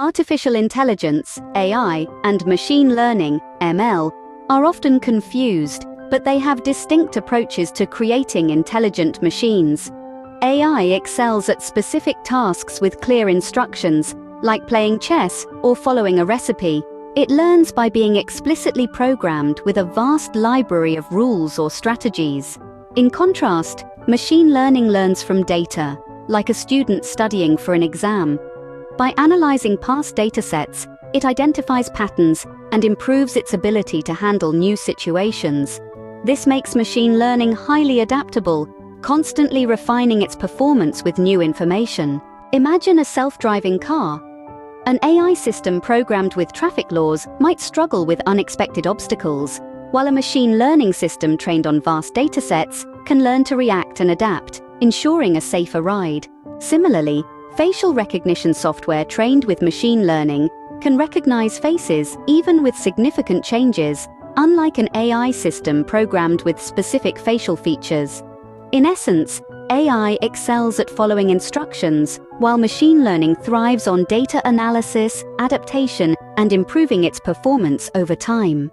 Artificial intelligence, AI, and machine learning, ML, are often confused, but they have distinct approaches to creating intelligent machines. AI excels at specific tasks with clear instructions, like playing chess or following a recipe. It learns by being explicitly programmed with a vast library of rules or strategies. In contrast, machine learning learns from data, like a student studying for an exam. By analyzing past datasets, it identifies patterns and improves its ability to handle new situations. This makes machine learning highly adaptable, constantly refining its performance with new information. Imagine a self-driving car. An AI system programmed with traffic laws might struggle with unexpected obstacles, while a machine learning system trained on vast datasets can learn to react and adapt, ensuring a safer ride. Similarly, facial recognition software trained with machine learning can recognize faces even with significant changes, unlike an AI system programmed with specific facial features. In essence, AI excels at following instructions, while machine learning thrives on data analysis, adaptation, and improving its performance over time.